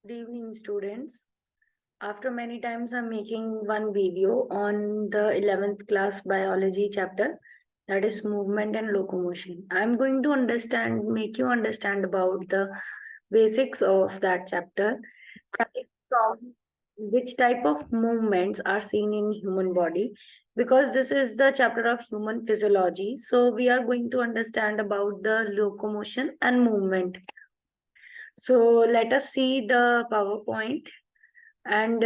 Good evening, students. After many times, I'm making one video on the 11th class biology chapter, that is movement and locomotion. I'm going to make you understand about the basics of that chapter, starting from which type of movements are seen in human body, because this is the chapter of human physiology. So we are going to understand about the locomotion and movement. So let us see the PowerPoint. And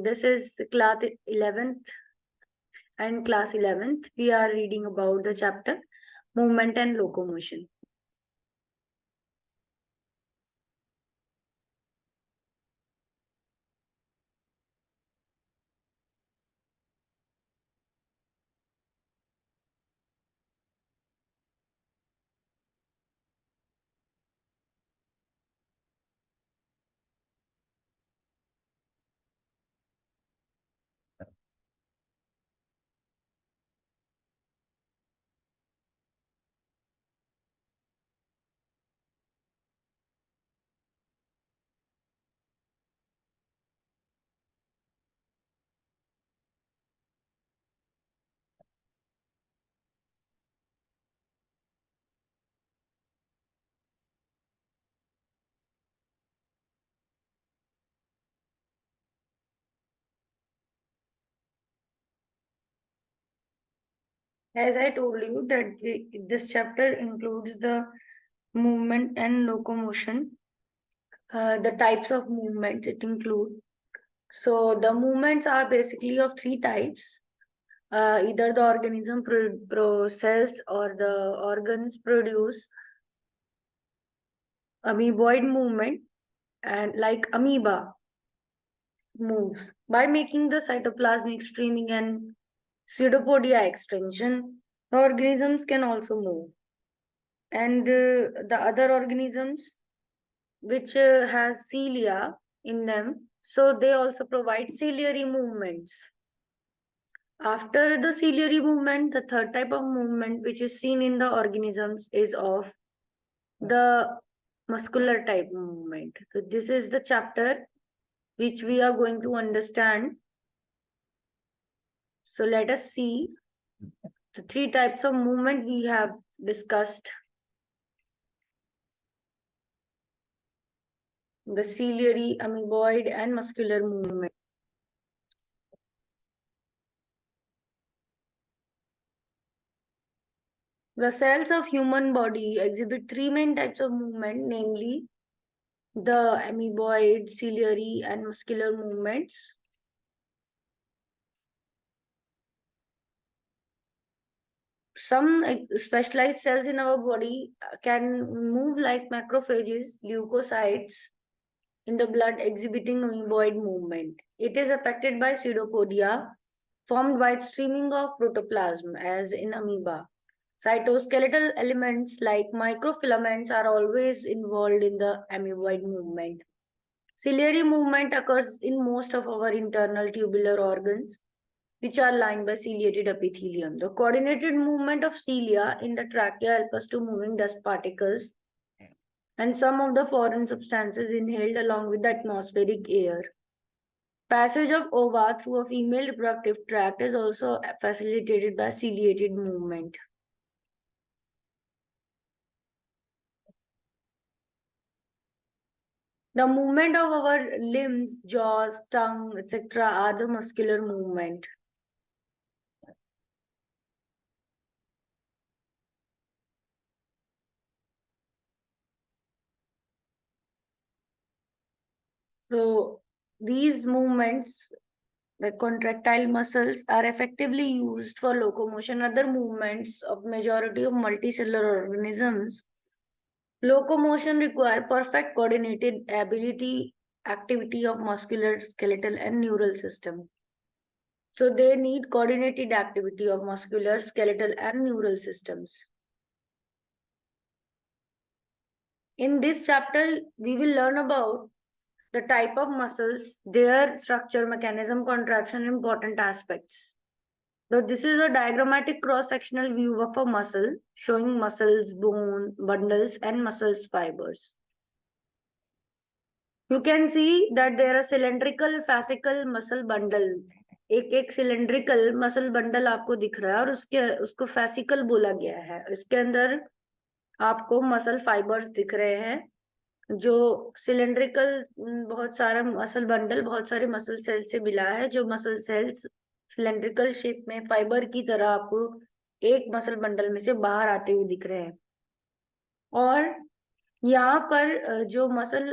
this is class 11th and class 11th. We are reading about the chapter movement and locomotion. As I told you that this chapter includes the movement and locomotion, the types of movement it includes. So the movements are basically of three types. Either the organism process or the organs produce amoeboid movement, and like amoeba moves by making the cytoplasmic streaming and pseudopodia extension. The organisms can also move, and the other organisms which has cilia in them, so they also provide ciliary movements. After the ciliary movement, the third type of movement which is seen in the organisms is of the muscular type movement. So this is the chapter which we are going to understand. So let us see the three types of movement we have discussed. The ciliary, amoeboid, and muscular movement. The cells of human body exhibit three main types of movement, namely the amoeboid, ciliary, and muscular movements. Some specialized cells in our body can move like macrophages, leukocytes in the blood exhibiting amoeboid movement. It is affected by pseudopodia formed by streaming of protoplasm as in amoeba. Cytoskeletal elements like microfilaments are always involved in the amoeboid movement. Ciliary movement occurs in most of our internal tubular organs, which are lined by ciliated epithelium. The coordinated movement of cilia in the trachea help us to moving dust particles and some of the foreign substances inhaled along with the atmospheric air. Passage of ova through a female reproductive tract is also facilitated by ciliated movement. The movement of our limbs, jaws, tongue, etc. are the muscular movement. So these movements, the contractile muscles, are effectively used for locomotion. Other movements of majority of multicellular organisms, locomotion require perfect coordinated ability, activity of muscular, skeletal, and neural system. So they need coordinated activity of muscular, skeletal, and neural systems. In this chapter, we will learn about the type of muscles, their structure, mechanism, contraction, important aspects. So this is a diagrammatic cross-sectional view of a muscle showing muscles, bone, bundles, and muscles fibers. You can see that there are cylindrical fascicle muscle bundle. एक cylindrical muscle bundle आपको दिख रहा है और उसको fascicle बोला गया है। इसके अंदर आपको मसल फाइबर्स दिख रहे हैं जो सिलेंड्रिकल, बहुत सारा मसल बंडल बहुत सारे मसल सेल से मिला है, जो मसल सेल्स सिलेंड्रिकल शेप में फाइबर की तरह आपको एक मसल बंडल में से बाहर आते हुए दिख रहे हैं। और यहाँ पर जो मसल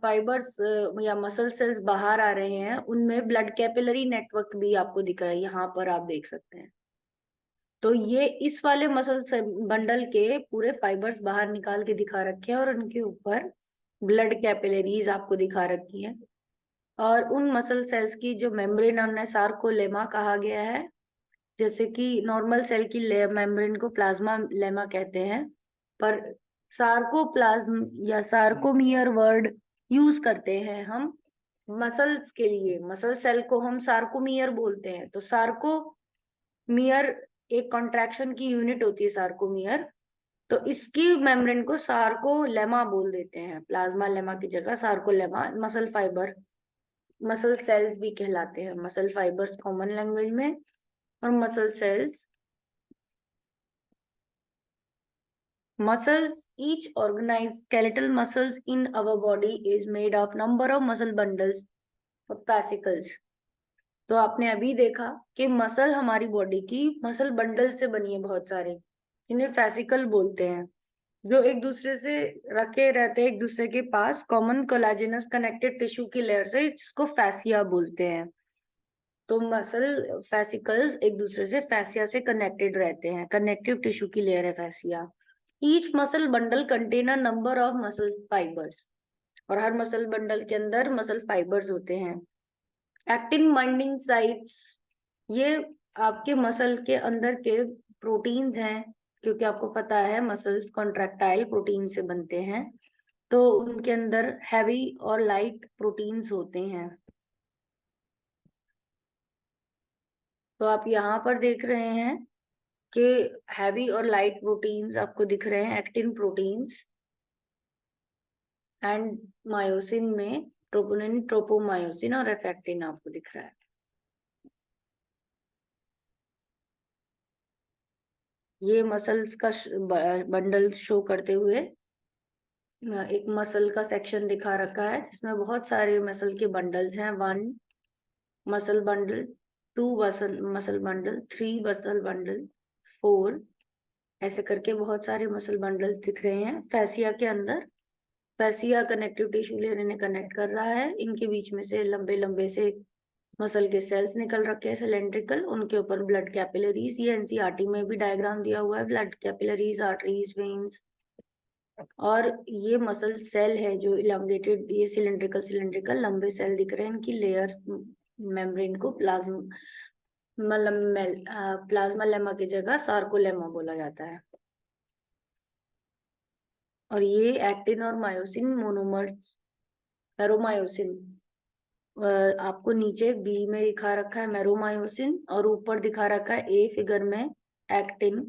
फाइबर्स या मसल सेल्स बाहर आ रहे हैं उनमें ब्लड कैपिलरी नेटवर्क भी आपको दिख रहा है, यहाँ पर आप देख सकते हैं। तो ये इस वाले मसल बंडल के पूरे फाइबर्स बाहर निकाल के दिखा रखे हैं और उनके ऊपर ब्लड कैपिलरीज आपको दिखा रखी है। और उन मसल सेल्स की जो मेम्ब्रेन है सार्कोलेमा कहा गया है। जैसे कि नॉर्मल सेल की मेम्ब्रेन को प्लाज्मा लेमा कहते हैं, पर सार्कोप्लाज्म या सार्कोमियर वर्ड यूज करते हैं हम मसल्स के लिए। मसल सेल को हम सार्कोमियर बोलते हैं। तो सार्कोमियर एक कॉन्ट्रैक्शन की यूनिट होती है सार्कोमियर, तो इसकी मेम्ब्रेन को सार्कोलेमा बोल देते हैं। प्लाज्मा लेमा की जगह sarcolemma. Muscle fibre muscle cells भी कहलाते हैं, मसल फाइबर्स कॉमन लैंग्वेज में, और muscle cells. Muscles, each organized skeletal muscles in our body is made of number of muscle bundles of fascicles. तो आपने अभी देखा कि मसल हमारी बॉडी की मसल बंडल से बनी है बहुत सारे, इन्हें फैसिकल बोलते हैं, जो एक दूसरे से रखे रहते हैं एक दूसरे के पास कॉमन कोलाजिनस कनेक्टेड टिश्यू की लेयर से, जिसको फैसिया बोलते हैं। तो मसल फैसिकल्स एक दूसरे से फैसिया से कनेक्टेड रहते हैं, कनेक्टिव टिश्यू की लेयर है fascia. Each muscle bundle contain a number of muscle fibres, और हर मसल बंडल के अंदर मसल फाइबर्स होते हैं। एक्टिन बाइंडिंग साइट्स, ये आपके मसल के अंदर के प्रोटीन्स हैं, क्योंकि आपको पता है मसल्स कॉन्ट्रैक्टाइल प्रोटीन से बनते हैं, तो उनके अंदर हैवी और लाइट प्रोटीन्स होते हैं। तो आप यहाँ पर देख रहे हैं कि हैवी और लाइट प्रोटीन्स आपको दिख रहे हैं, एक्टिन प्रोटीन्स एंड मायोसिन में ट्रोपोनिन, ट्रोपोमायोसिन और एफेक्टिन आपको दिख रहा है। ये मसल्स का बंडल शो करते हुए एक मसल का सेक्शन दिखा रखा है, जिसमें बहुत सारे मसल के बंडल्स हैं। 1 muscle bundle, 2 muscle bundle, 3 muscle bundle, 4, ऐसे करके बहुत सारे मसल बंडल्स दिख रहे हैं फैसिया के अंदर। फैसिया कनेक्टिव टिश्यू लेयर इन्हें कनेक्ट कर रहा है, इनके बीच में से लंबे लंबे से मसल के सेल्स निकल रखे हैं सिलेंड्रिकल, उनके ऊपर ब्लड कैपिलरीज, ये एनसीईआरटी में भी डायग्राम दिया हुआ है, ब्लड कैपिलरीज, आर्टरीज, वेन्स। और ये मसल सेल है जो इलांगेटेड, ये सिलेंड्रिकल लंबे सेल दिख रहे हैं, इनकी लेयर्स मेम्ब्रेन को प्लाज्मा लेमा की जगह सार्कोलेमा बोला जाता है। और ये एक्टिन और मायोसिन मोनोमर्स, मेरोमायोसिन, आपको नीचे बी में दिखा रखा है मेरोमायोसिन, और ऊपर दिखा रखा है ए फिगर में एक्टिन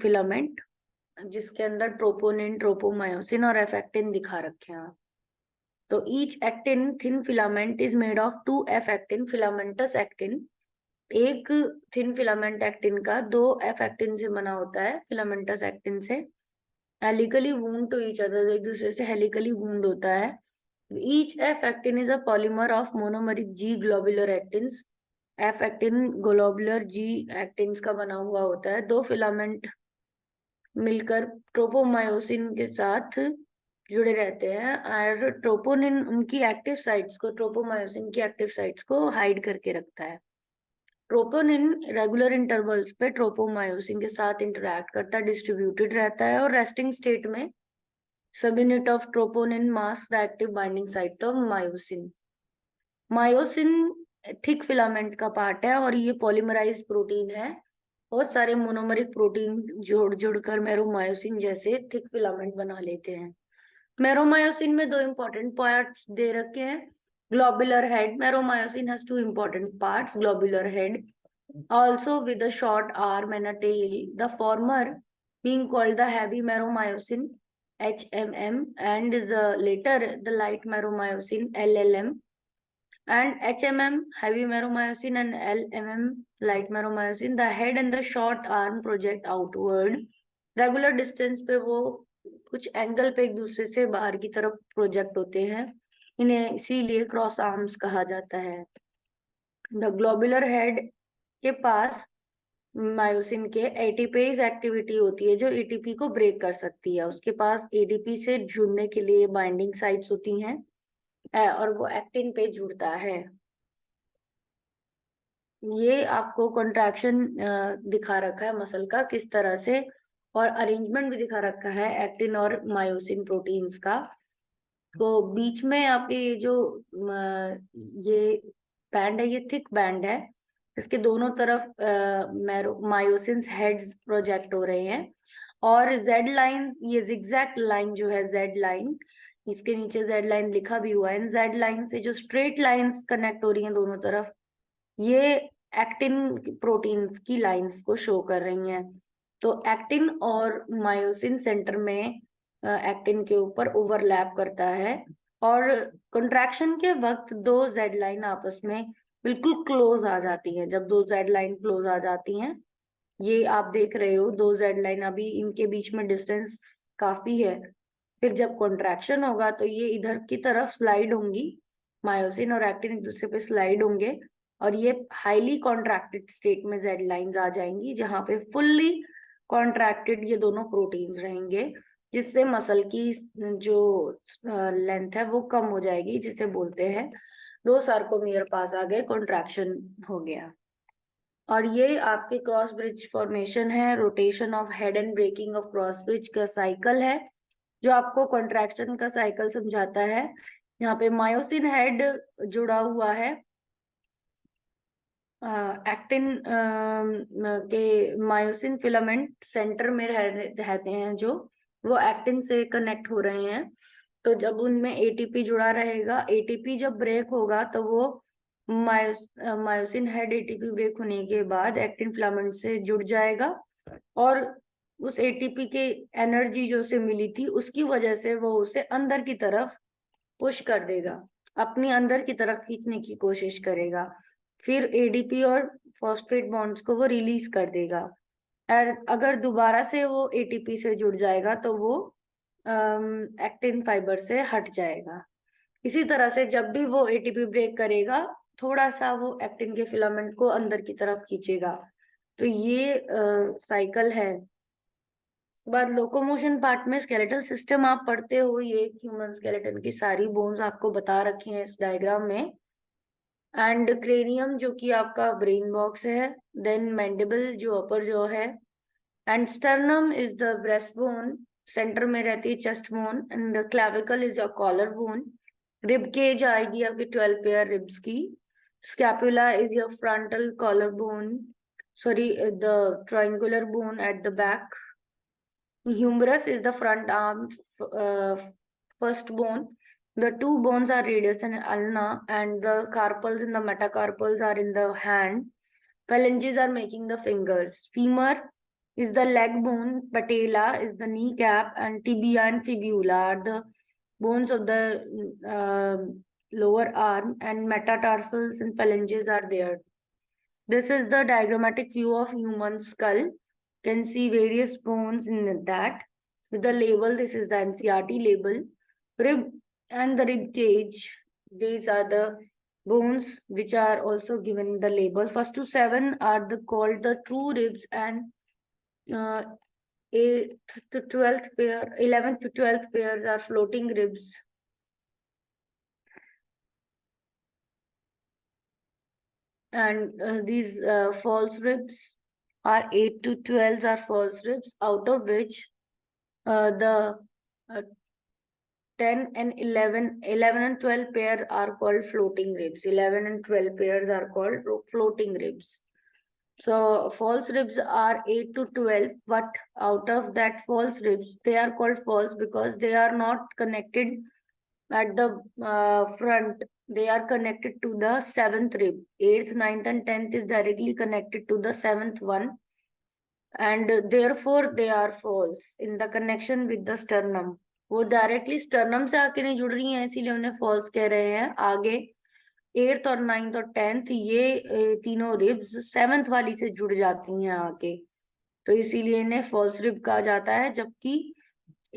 फिलामेंट, जिसके अंदर ट्रोपोनिन, ट्रोपोमायोसिन और एफेक्टिन दिखा रखे हैं। तो each actin thin filament is made of 2 F actin filamentous actin. एक थिन फिलामेंट एक्टिन का 2 एफ एक्टिन से बना होता है, फिलामेंटस एक्टिन से। Helically wound to each other, एक दूसरे से हेलिकली वूंड होता है। Each F actin is a polymer of monomeric G globular actins. F actin globular G actins का बना हुआ होता है। 2 फिलामेंट मिलकर ट्रोपोमायोसिन के साथ जुड़े रहते हैं, और ट्रोपोनिन उनकी एक्टिव साइट्स को, ट्रोपोमायोसिन की एक्टिव साइट्स को हाइड करके रखता है। ट्रोपोनिन रेगुलर इंटरवल्स पे ट्रोपोमायोसिन के साथ इंटरैक्ट करता है, डिस्ट्रीब्यूटेड रहता है, और रेस्टिंग स्टेट में subunit of troponin mask the active binding site of myosin. Myosin thick filament का पार्ट है और ये पॉलीमराइज प्रोटीन है। बहुत सारे मोनोमरिक प्रोटीन जोड़कर मेरोमायोसिन जैसे थिक फिलामेंट बना लेते हैं। मेरोमायोसिन में 2 इंपॉर्टेंट पार्ट्स दे रखे हैं। Globular head, meromyosin has 2 important parts, globular head also with a short arm and a tail, the former being called the heavy meromyosin HMM, and later the light meromyosin, LLM, and HMM, heavy meromyosin, and LMM, light meromyosin. The head and the short arm project outward. Regular distance पे वो कुछ angle पे एक दूसरे से बाहर की तरफ प्रोजेक्ट होते हैं, इन्हें इसीलिए क्रॉस आर्म्स कहा जाता है। द ग्लोबुलर हेड के पास मायोसिन के एटीपेज एक्टिविटी होती है जो एटीपी को ब्रेक कर सकती है। उसके पास एटीपी से जुड़ने के लिए बाइंडिंग साइट्स होती हैं और वो एक्टिन पे जुड़ता है। ये आपको कॉन्ट्रैक्शन दिखा रखा है मसल का किस तरह से, और अरेंजमेंट भी दिखा रखा है एक्टिन और मायोसिन प्रोटीन्स का। तो बीच में आपके ये जो ये बैंड है, ये थिक बैंड है, इसके दोनों तरफ मायोसिन हेड्स प्रोजेक्ट हो रहे हैं। और जेड लाइन, ये जिगजैग लाइन जो है, जेड लाइन, इसके नीचे जेड लाइन लिखा भी हुआ है। जेड लाइन से जो स्ट्रेट लाइंस कनेक्ट हो रही हैं दोनों तरफ, ये एक्टिन प्रोटीन्स की लाइंस को शो कर रही हैं। तो एक्टिन और मायोसिन सेंटर में एक्टिन के ऊपर ओवरलैप करता है, और कंट्रैक्शन के वक्त दो जेड लाइन आपस में बिल्कुल क्लोज आ जाती है। जब दो जेड लाइन क्लोज आ जाती हैं, ये आप देख रहे हो दो जेड लाइन, अभी इनके बीच में डिस्टेंस काफी है। फिर जब कॉन्ट्रैक्शन होगा तो ये इधर की तरफ स्लाइड होंगी, मायोसिन और एक्टिन एक दूसरे पे स्लाइड होंगे, और ये हाईली कॉन्ट्रैक्टेड स्टेट में जेड लाइंस आ जाएंगी, जहां पे फुल्ली कॉन्ट्रैक्टेड ये दोनों प्रोटीन्स रहेंगे, जिससे मसल की जो लेंथ है वो कम हो जाएगी, जिसे बोलते हैं दो सार्कोमियर पास आ गए, कॉन्ट्रैक्शन हो गया। और ये आपके क्रॉस ब्रिज फॉर्मेशन है, rotation of head and breaking of cross bridge का साइकिल है, जो आपको कॉन्ट्रैक्शन का साइकिल समझाता है। यहाँ पे मायोसिन हेड जुड़ा हुआ है एक्टिन के, मायोसिन फिलामेंट सेंटर में रहते हैं जो, वो एक्टिन से कनेक्ट हो रहे हैं। तो जब उनमें एटीपी जुड़ा रहेगा, एटीपी जब ब्रेक होगा तो वो मायोसिन हेड एटीपी ब्रेक होने के बाद एक्टिन फिलामेंट से जुड़ जाएगा, और उस एटीपी के एनर्जी जो उसे मिली थी उसकी वजह से वो उसे अंदर की तरफ पुश कर देगा, अपनी अंदर की तरफ खींचने की कोशिश करेगा। फिर एडीपी और फॉस्फेट बॉन्ड्स को वो रिलीज कर देगा, और अगर दोबारा से वो एटीपी से जुड़ जाएगा तो वो एक्टिन फाइबर से हट जाएगा। इसी तरह से जब भी वो एटीपी ब्रेक करेगा, थोड़ा सा वो एक्टिन के फिलामेंट को अंदर की तरफ खींचेगा। तो ये साइकिल है। बाद लोकोमोशन पार्ट में स्केलेटल सिस्टम आप पढ़ते हो, ये ह्यूमन स्केलेटन की सारी बोन्स आपको बता रखी हैं इस डायग्राम में। एंड क्रेनियम जो कि आपका ब्रेन बॉक्स है, देन मैंडिबल जो अपर जॉ है, and sternum is the breast bone, centre में रहती है chest bone, and the clavicle is your collar bone. Rib cage आएगी आपकी 12 पेयर रिब्स की। Scapula is your frontal collar bone, sorry the triangular bone at the back. Humerus is the front arm, first bone. The two bones are radius and ulna, and the carpals and the metacarpals are in the hand. Phalanges are making the fingers. Femur is the leg bone. Patella is the kneecap, and tibia and fibula are the bones of the lower arm, and metatarsals and phalanges are there. This is the diagrammatic view of human skull. Can see various bones in that. With the label, this is the NCERT label. Rib and the rib cage, these are the bones which are also given the label. First to 7 are called the true ribs, and 8th to 12th pair, 11th to 12th pairs are floating ribs. And these false ribs are 8 to 12 are false ribs, out of which the 10 and 11 and 12 pair are called floating ribs. 11 and 12 pairs are called floating ribs. So false ribs are 8 to 12, but out of that false ribs, they are called false because they are not connected at the front. They are connected to the 7th rib. 8th, 9th and 10th is directly connected to the 7th one, and therefore they are false in the connection with the sternum. वो directly sternum से आके नहीं जुड़ रही हैं, इसीलिए उन्हें false कह रहे हैं। आगे 8th और 9th और 10th ये तीनों रिब्स 7th वाली से जुड़ जाती हैं आके, तो इसीलिए इन्हें फॉल्स रिब कहा जाता है। जबकि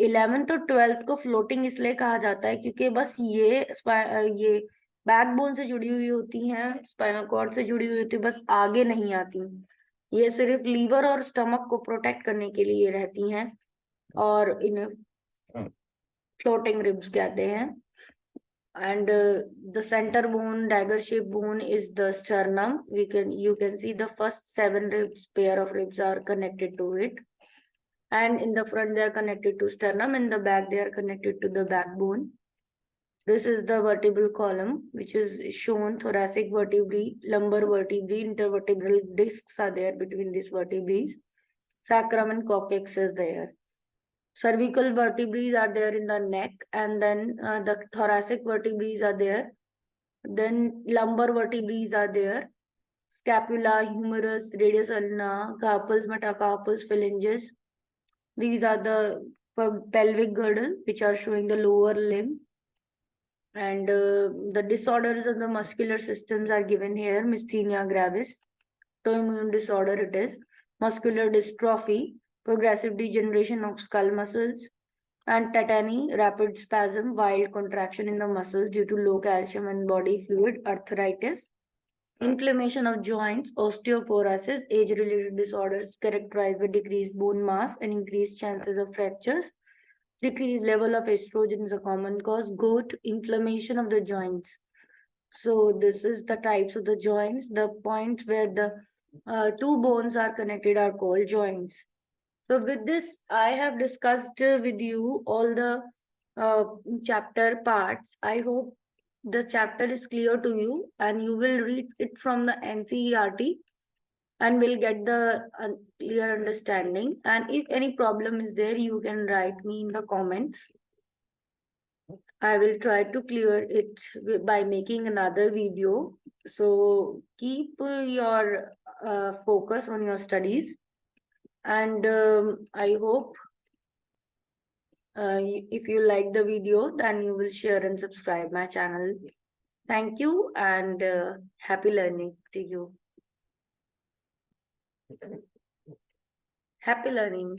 11th और 12th को फ्लोटिंग इसलिए कहा जाता है क्योंकि बस ये बैकबोन से जुड़ी हुई होती हैं, स्पाइनल कॉर्ड से जुड़ी हुई होती है, बस आगे नहीं आती। ये सिर्फ लीवर और स्टमक को प्रोटेक्ट करने के लिए रहती हैं, और इन्हें फ्लोटिंग रिब्स कहते हैं। And the center bone, dagger shaped bone, is the sternum. You can see the first 7 ribs, pair of ribs are connected to it, and in the front they are connected to sternum, in the back they are connected to the backbone. This is the vertebral column, which is shown: thoracic vertebrae, lumbar vertebrae, intervertebral discs are there between these vertebrae, sacrum and coccyx is there. Cervical vertebrae are there in the neck, and then the thoracic vertebrae are there. Then lumbar vertebrae are there. Scapula, humerus, radius ulna, carpals, metacarpals, phalanges. These are the pelvic girdle, which are showing the lower limb. And the disorders of the muscular systems are given here: myasthenia gravis, autoimmune disorder it is, muscular dystrophy, progressive degeneration of skull muscles, and tetany, rapid spasm, wild contraction in the muscles due to low calcium and body fluid, arthritis, inflammation of joints, osteoporosis, age-related disorders characterized by decreased bone mass and increased chances of fractures. Decreased level of estrogen is a common cause. Gout, inflammation of the joints. So this is the types of the joints. The points where the two bones are connected are called joints. So with this, I have discussed with you all the chapter parts. I hope the chapter is clear to you and you will read it from the NCERT and will get the clear understanding. And if any problem is there, you can write me in the comments. I will try to clear it by making another video. So keep your focus on your studies, and I hope if you like the video, then you will share and subscribe my channel. Thank you, and happy learning to you. Happy learning.